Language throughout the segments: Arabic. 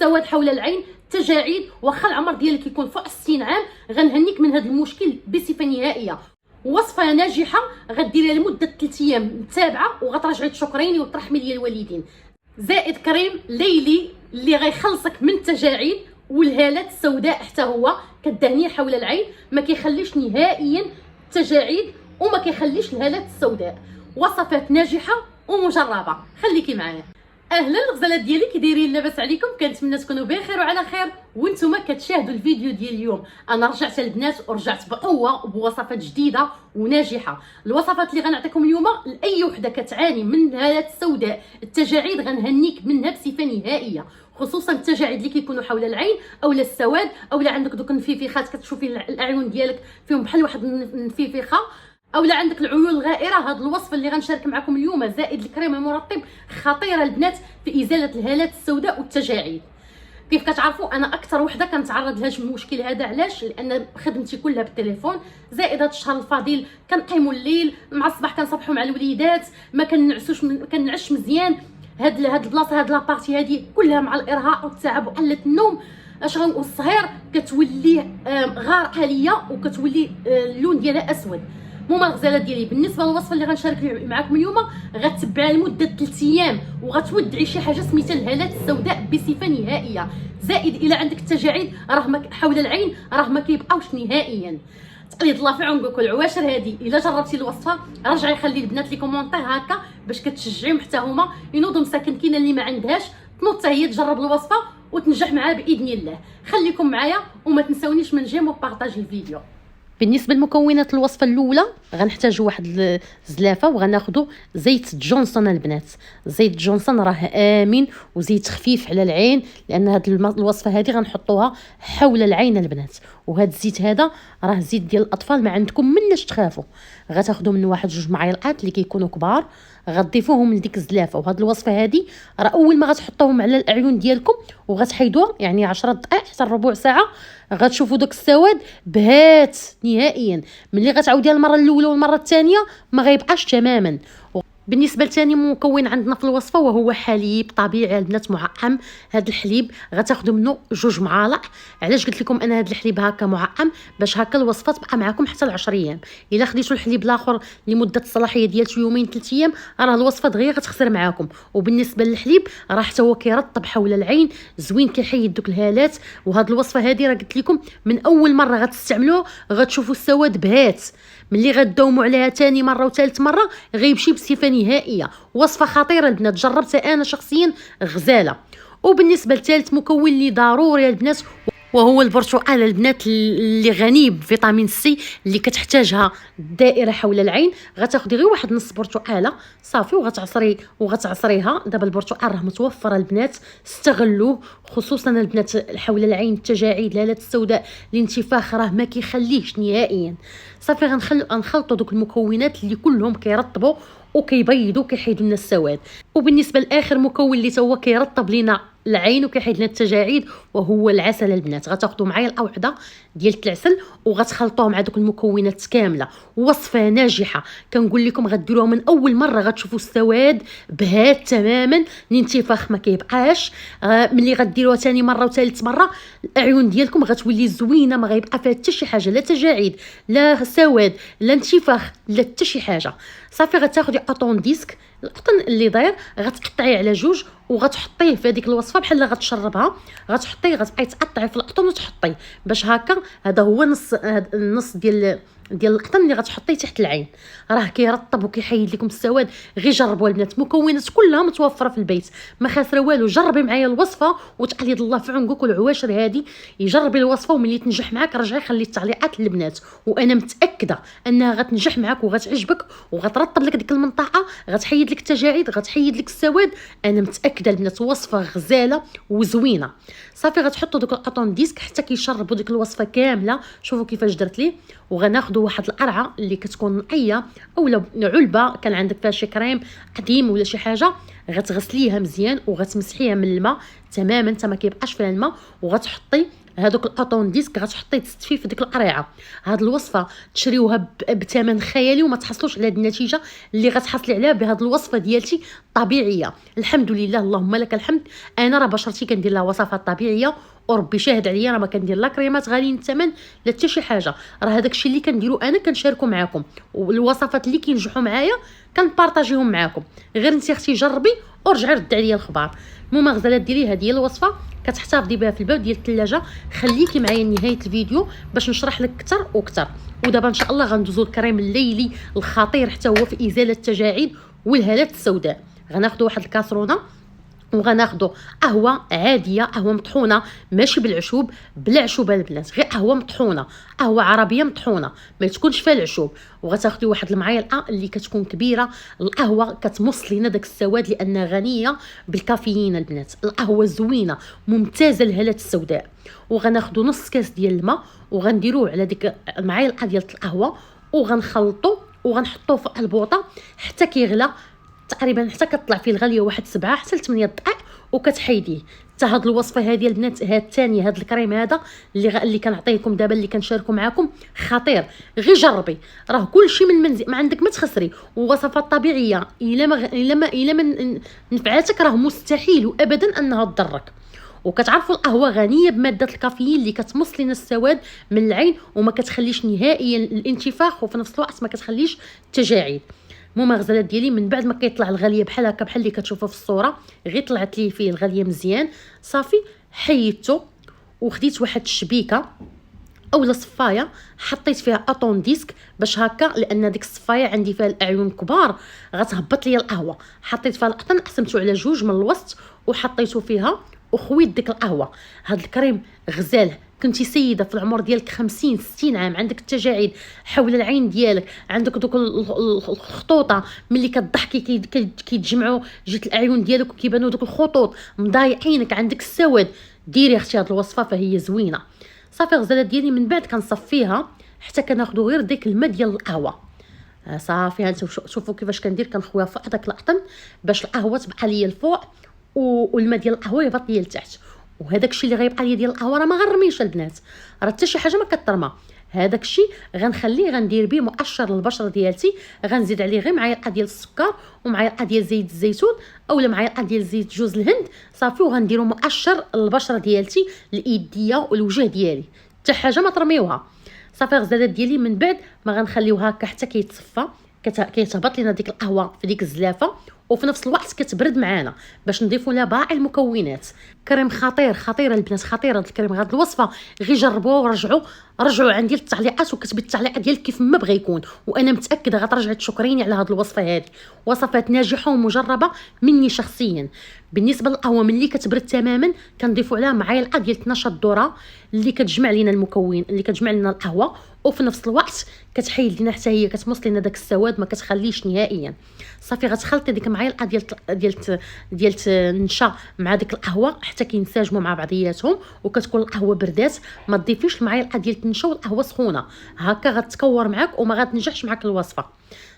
السواد حول العين، التجاعيد، واخا العمر ديالك يكون فوق 60 عام، غنهنيك من هذا المشكل بصفه نهائيه. وصفه ناجحه غديريها لمده 3 ايام متابعه، وغترجعي تشكريني وترحمي لي الوالدين. زائد كريم ليلي اللي غيخلصك من التجاعيد والهالات السوداء، حتى هو كدهنيه حول العين ما كيخليش نهائيا التجاعيد وما كيخليش الهالات السوداء. وصفات ناجحه ومجربه، خليكي معايا. اهلا الغزالات ديالي، كي دايرين؟ لاباس عليكم؟ كنتمنى تكونوا بخير وعلى خير وانتم كتشاهدوا الفيديو ديال اليوم. انا رجعت البنات ورجعت بقوه وبوصفات جديده وناجحه. الوصفات اللي غنعطيكم اليوم لاي وحده كتعاني من الهالات السوداء، التجاعيد، غنهنيك منها بصفه نهائيه، خصوصا التجاعيد اللي كيكونوا حول العين اولا السواد اولا عندك دوك النفيفيخات، كتشوفي الاعين ديالك فيهم بحال واحد النفيفيخه، اولا عندك العيون الغائره. هذه الوصفه اللي غنشارك معكم اليوم زائد الكريم المرطب خطيره البنات في ازاله الهالات السوداء والتجاعيد. كيف كتعرفوا انا اكثر وحده كنتعرض لهذا المشكل هذا، علاش؟ لان خدمتي كلها بالتليفون، زائد هذا الشهر الفضيل كنقيموا الليل مع الصباح، كنصبحوا مع الوليدات، ما كنعش مزيان. هاد البلاصه، هاد لابارتي هادي كلها مع الارهاق والتعب وقله النوم والصهير كتولي غارقه عليا وكتولي اللون ديالها اسود. هما الغزالات ديالي، بالنسبه للوصفه اللي غنشارك معكم اليوم غتبعها لمده 3 ايام وغتودعي شي حاجه سميتها الهالات السوداء بصفه نهائيه. زائد الى عندك التجاعيد حول العين راه ما كيبقاوش نهائيا. تقليد الله في عمرك. العواشر هذه الا جربتي الوصفه رجعي خلي البنات لي كومونتير هكا باش كتشجعيهم حتى هما ينوضوا مساكن. اللي ما عندهاش تنوض هي تجرب الوصفه وتنجح معها باذن الله. خليكم معايا وما تنساونيش من جيم وبارطاجي الفيديو. بالنسبه لمكونات الوصفه الاولى غنحتاجوا واحد الزلافه، وغناخذوا زيت جونسون البنات. زيت جونسون راه امن وزيت خفيف على العين، لان هذه الوصفه هذه غنحطوها حول العين البنات. وهذا الزيت هذا راه زيت ديال الاطفال، ما عندكم مناش تخافوا. غتاخذوا منه 1-2 معالق اللي كيكونوا كبار، غتضيفوهم لديك الزلافه. وهذه الوصفه هذه راه اول ما غتحطوهم على الاعين ديالكم وغتحيدوها يعني 10 دقائق حتى ربع ساعه، غتشوفوا داك السواد بهات نهائيا. ملي غتعاوديها المره الاولى والمره الثانيه ما غيبقاش تماما. بالنسبه لثاني مكون عندنا في الوصفه وهو حليب طبيعي البنات معقم. هذا الحليب غتاخذوا منه 2 معالق. علاش قلت لكم انا هذا الحليب هكا معقم؟ باش هكا الوصفه تبقى معكم حتى ل 10 ايام. الا خديتوا الحليب الاخر لمده الصلاحيه ديال 2 3 ايام راه الوصفه دغيا غتخسر معكم. وبالنسبه للحليب راه حتى هو كيرطب حول العين، زوين كيحيد دوك الهالات. وهذه الوصفه هذه راه قلت لكم من اول مره غتستعملوها غتشوفوا السواد بهات. ملي غداوموا عليها ثاني مره وثالث مره غيمشي بصفه نهائيه. وصفه خطيره البنات، جربتها انا شخصيا غزاله. وبالنسبه لثالث مكون اللي ضروري البنات وهو البرتقال البنات، اللي غني بفيتامين سي اللي كتحتاجها الدائره حول العين. غتاخدي غير واحد نص برتقاله صافي وغتعصريها. دابا البرتقال راه متوفر البنات، استغلوه، خصوصا البنات حول العين، التجاعيد، الهالات السوداء، الانتفاخ راه ما كيخليش نهائيا. صافي غنخلطوا دوك المكونات اللي كلهم كيرطبوا وكيبيضوا كيحيدوا لنا السواد. وبالنسبه لاخر مكون اللي هو كيرطب لنا العين وكيحيد لنا التجاعيد وهو العسل البنات. غتاخذوا معايا الأوعده ديال العسل وغتخلطوها مع دوك المكونات كامله. وصفه ناجحه كنقول لكم غديروها من اول مره غتشوفوا السواد بهات تماما، الانتفاخ ما كيبقاش. ملي غديروها ثاني مره وثالث مره الاعين ديالكم غتولي زوينه، ما غيبقى فيها حتى شي حاجه، لا تجاعيد لا سواد لا انتفاخ لا حتى شي حاجه. صافي غتاخدي قطون ديسك، القطن اللي داير غتقطعيه على 2 وغتحطيه في هذيك الوصفه بحال غتشربها. غتبقاي تقطعي في القطن وتحطيه باش هكا. هذا هو النص ديال القطن اللي غتحطيه تحت العين، راه كيرطب وكيحيد لكم السواد. غير جربوا البنات، مكونات كلها متوفره في البيت، ما خاسره والو. جربي معايا الوصفه وتقليد الله في عنقك. والعواشر هذه يجربي الوصفه وملي تنجح معاك رجعي خلي التعليقات للبنات، وانا متاكده انها غتنجح معاك وغتعجبك وغترطب لك ديك المنطقه، غتحيد لك التجاعيد، غتحيد لك السواد. انا متاكده البنات وصفه غزاله وزوينه. صافي غتحطوا دوك القطون ديسك حتى كيشربوا ديك الوصفه كامله. شوفوا كيفاش درت ليه. وغناخذوا واحد القرعه اللي كتكون نقيه اولا علبه كان عندك فيها شي كريم قديم ولا شي حاجه، غتغسليها مزيان وغتمسحيها من الماء تماما حتى ما كيبقاش فيها الماء، وغتحطي هذوك الاطون ديسك غتحطي تستفي في ديك القريعه. هاد الوصفه تشريوها بثمن خيالي وما تحصلوش على هاد النتيجه اللي غتحصلي عليها بهاد الوصفه ديالتي طبيعيه. الحمد لله اللهم لك الحمد. انا راه بشرتي كندير لها وصفات طبيعيه وربي شاهد عليا، راه ما كندير لا كريمات غاليين الثمن لا حتى شي حاجه، راه هذاك الشيء اللي كنديرو انا كنشاركو معاكم، والوصفات اللي كينجحوا معايا كنبارطاجيهم معاكم. غير انت اختي جربي ورجعي ردي عليا الخبار. المهم غزالات ديري هذه هي الوصفه، كتحتفظي بها في الباب ديال الثلاجه. خليكي معايا لنهايه الفيديو باش نشرح لك اكثر واكثر. ودابا ان شاء الله غندوزو الكريم الليلي الخطير حتى هو في ازاله التجاعيد والهالات السوداء. غناخذوا واحد الكاسرونه وغناخذوا قهوه عاديه، قهوه مطحونه ماشي بالعشوب، بلا عشوب البنات، غير قهوه مطحونه، قهوه عربيه مطحونه ما تكونش فيها العشوب. وغتاخذي واحد المعلقه اللي كتكون كبيره. القهوه كتمص لينا داك السواد لانها غنيه بالكافيين البنات. القهوه زوينه ممتازه للهالات السوداء. وغناخذوا نص كاس ديال الماء وغنديروه على ديك المعلقه ديال القهوه وغنخلطوا وغنحطوه في البوطه حتى كيغلى تقريبا، حتى كتطلع فيه الغاليه واحد 7 حتى ل 8 دقائق وكتحيديه. حتى هاد الوصفه هذه البنات هاد الثانيه، هاد الكريم هذا اللي كنعطيكم دابا اللي كنشاركو معكم خطير. غير جربي، راه كلشي من المنزل ما عندك ما تخسري، ووصفات طبيعيه الا ما نفعاتك راه مستحيل وابدا انها تضرك. وكتعرفوا القهوه غنيه بماده الكافيين اللي كتمص لنا السواد من العين وما كتخليش نهائيا الانتفاخ، وفي نفس الوقت ما كتخليش التجاعيد. المهم غزالات ديالي من بعد ما كيطلع الغاليه بحال هكا بحال اللي كتشوفوا في الصوره، غير طلعت لي فيه الغاليه مزيان صافي، حيدته وخديت واحد الشبيكه اولا صفايه حطيت فيها اطون ديسك باش هكا، لان ديك الصفايه عندي فيها الاعين كبار غتهبط لي القهوه. حطيت فيها القطن قسمته على جوج من الوسط وحطيته فيها وخويت ديك القهوه. هاد الكريم غزال، كنتي سيده في العمر ديالك 50 60 عام عندك التجاعيد حول العين ديالك، عندك دوك الخطوطه ملي كتضحكي كيتجمعوا جهه الاعين ديالك وكيبانوا دوك الخطوط مضايق عينك، عندك السواد، ديري اختي هاد الوصفه فهي زوينه. صافي غزالات ديالي من بعد كنصفيها حتى كناخذوا غير ديك الماء ديال القهوه. صافي هانتوما شوفوا كيفاش كندير، كنخويها فوق داك القطن باش القهوه تبقى ليا الفوق والماء ديال القهوه يهبط ليا لتحت. وهذاك الشيء اللي غيبقى ليا ديال القهوه راه ما غنرميش البنات، راه حتى شي حاجه ما كترمى. هذاك الشيء غنخليه غندير به مؤشر للبشره ديالتي، غنزيد عليه غير معلقه ديال السكر ومعلقه ديال زيت الزيتون اولا معلقه ديال زيت جوز الهند صافي، وغنديروا مؤشر للبشره ديالتي، الايديه والوجه ديالي، حتى حاجه ما ترميوها. صافي غزالات ديالي من بعد ما غنخليوها هكا حتى كيتصفى، كيتهبط لنا ديك القهوه في ديك الزلافه وفي نفس الوقت كتبرد معانا باش نضيفوا لها باقي المكونات. كريم خطير البنات، خطير هذا الكريم. هذه الوصفه غير جربوها ورجعوا عندي التعليقات وكتبي التعليق ديالك كيف ما بغى يكون، وانا متاكده غترجعي تشكريني على هذه الوصفه هذه. وصفات ناجحه ومجربه مني شخصيا. بالنسبه للقهوه ملي كتبرد تماما كنضيفوا عليها معلقه ديال 12 ذره اللي كتجمع لنا المكون اللي كتجمع لنا القهوه، وفي نفس الوقت كتحيد لنا حتى هي كتمص لنا داك السواد ما كتخليش نهائيا. صافي غتخلطي ديك المعلقه ديال النشا مع ديك القهوه حتى كينسجموا مع بعضياتهم، وكتكون القهوه بردات. ما تضيفيش المعلقه ديال النشا والقهوه سخونه، هكا غتكور معاك وما غتنجحش معاك الوصفه.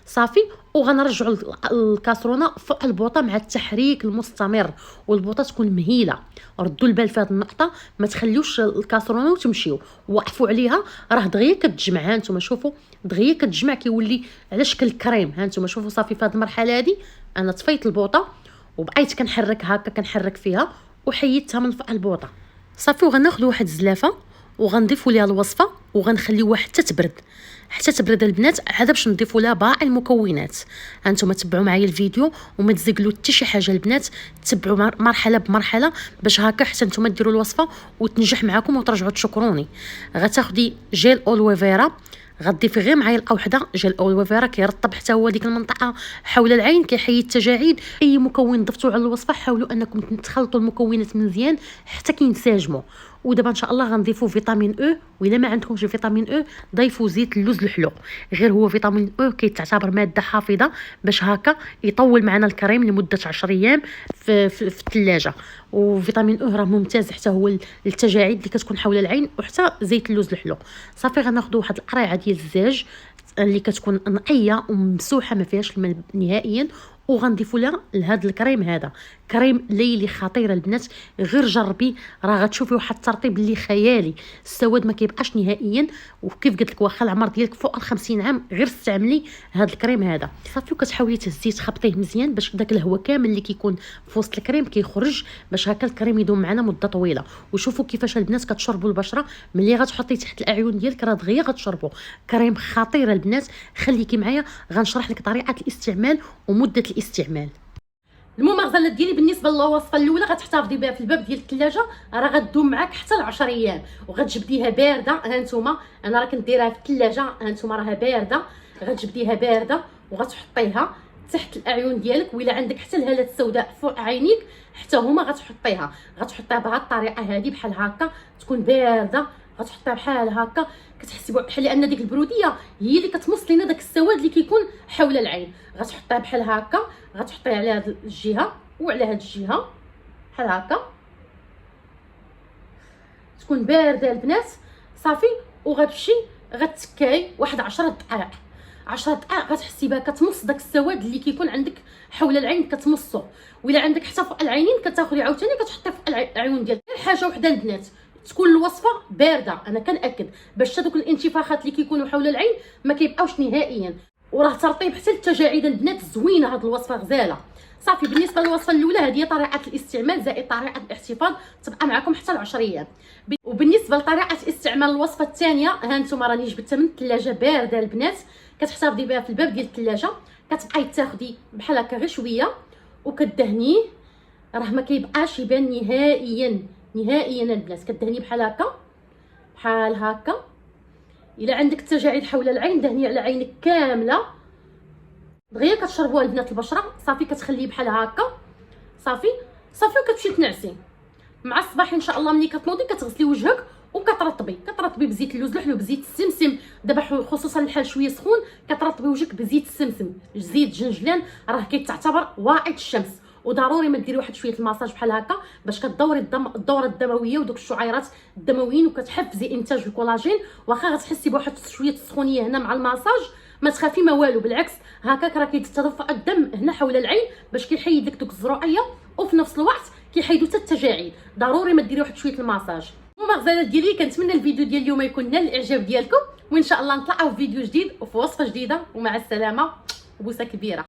صافي وغنرجعوا الكاسرونه فوق البوطه مع التحريك المستمر، والبوطه تكون مهيله. ردوا البال في هذه النقطه، ما تخليوش الكاسرونه وتمشيو، وقفوا عليها راه دغيا كتجمع. ها نتوما شوفوا دغيا كتجمع كيولي على شكل كريم. ها نتوما شوفوا صافي في هذه المرحله هذه انا طفيت البوطه وبقيت كنحرك هكا كنحرك فيها وحيدتها من فوق البوطه. صافي وغناخذ واحد الزلافه وغنضيفوا ليها الوصفه وغنخليوها حتى تبرد البنات عاد باش نضيفوا لها باقي المكونات. هانتوما تبعوا معايا الفيديو وما تزقلوا حتى شي حاجه البنات، تبعوا مرحله بمرحله باش هكا حتى نتوما ديروا الوصفه وتنجح معكم وترجعوا تشكروني. غتاخدي جيل اولوفيرا غتضيفي غير معلقه وحده جيل اولوفيرا كيرطب حتى هو ديك المنطقه حول العين كيحيد التجاعيد. اي مكون ضفتوه على الوصفه حاولوا انكم تخلطوا المكونات مزيان حتى كينسجموا. ودابا ان شاء الله غنضيفوا فيتامين او، والا ما عندكمش فيتامين او ضيفوا زيت اللوز الحلو، غير هو فيتامين او كيتعتبر ماده حافظه باش هكا يطول معنا الكريم لمده 10 ايام في الثلاجه. وفيتامين او راه ممتاز حتى هو للتجاعيد اللي كتكون حول العين، وحتى زيت اللوز الحلو. صافي غناخذوا واحد القريعه ديال الزاج اللي كتكون نقيه وممسوحه ما فيهاش الماء نهائيا، وغنضيفوا لها لهذا الكريم. هذا كريم ليلي خطير البنات، غير جربي راه غتشوفي واحد الترطيب اللي خيالي. السواد ما كيبقاش نهائيا، وكيف قلت لك واخا العمر ديالك فوق 50 عام غير استعملي هذا الكريم هذا صافي. وكتحاولي تهزيه تخبطيه مزيان باش داك الهواء كامل اللي كيكون في وسط الكريم كيخرج، باش هكا الكريم يدوم معنا مده طويله. وشوفوا كيفاش البنات كتشربوا البشره ملي غتحطيه تحت الاعين ديالك، راه دغيا غتشربوا. كريم خطير البنات، خليكي معايا غنشرح لك طريقه الاستعمال ومده الاستعمال. الممارسات ديالي بالنسبه للوصفه الاولى غتحتفظي بها في الباب ديال الثلاجه، راه غدوم معاك حتى 10 ايام، وغتجبديها بارده. ها نتوما انا راه كنديرها في الثلاجه، ها نتوما راها بارده، غتجبديها بارده وغتحطيها تحت الاعين ديالك، وإلا عندك حتى الهالات السوداء فوق عينيك حتى هما غتحطيها بهذه الطريقه هذه بحال هكا، تكون بارده. غتحطيها بحال هكا، كتحسي بحال ان ديك البروديه هي اللي كتمص لينا داك السواد اللي كيكون حول العين. غتحطيها بحال هكا، غتحطيها على هذه الجهه وعلى هذه الجهه بحال هكا، تكون بارده البنات صافي. وغتمشي غتكاي واحد 10 دقائق، 10 دقائق غتحسي بها كتمص داك السواد اللي كيكون عندك حول العين كتمصو. وإلا عندك حتى فوق العينين كتاخدي عاوتاني كتحطي فوق العيون ديالك. حاجه وحده البنات، تكون الوصفه بارده، انا كنأكد باش هذوك الانتفاخات اللي كيكونوا حول العين ما كيبقاوش نهائيا. وراه ترطيب حتى التجاعيد البنات زوينه، هاد الوصفه غزاله صافي. بالنسبه للوصفه الاولى هذه هي طريقه الاستعمال زائد طريقه الاحتفاظ، تبقى معكم حتى 10 ايام. وبالنسبه لطريقه استعمال الوصفه الثانيه، ها انتم راني جبتها من الثلاجه بارده البنات، كتحتفظي بها في الباب ديال الثلاجه. كتبقاي تاخدي بحال هكا غير شويه وكدهنيه، راه ما كيبقاش يبان نهائيا البنات. كدهني بحال هكا. الا عندك التجاعيد حول العين دهني على عينك كامله، دغيا كتشربوها البنات البشره صافي. كتخليه بحال هكا صافي وكتمشي تنعسي مع الصباح ان شاء الله. ملي كتنوضي كتغسلي وجهك وكترطبي بزيت اللوز ولا بزيت السمسم. دابا خصوصا الحال شويه سخون كترطبي وجهك بزيت السمسم، زيت جنجلان راه كيتعتبر واعد الشمس. وضروري ما ديري واحد شويه المساج بحال هكا باش كدوري الدوره الدمويه ودوك الشعيرات الدمويين، وكتحفزي انتاج الكولاجين. واخا غتحسي بواحد شويه السخونيه هنا مع المساج ما تخافي ما والو، بالعكس هكاك راه كيتدفق الدم هنا حول العين باش كيحيد لك دوك الزروعيه، وفي نفس الوقت كيحيدوا حتى التجاعيد. ضروري ما ديري واحد شويه المساج. المغزلات ديالي كنتمنى الفيديو ديال اليوم يكون نال الاعجاب ديالكم، وان شاء الله نطلعوا في فيديو جديد وفي وصفه جديده. ومع السلامه وبوسه كبيره.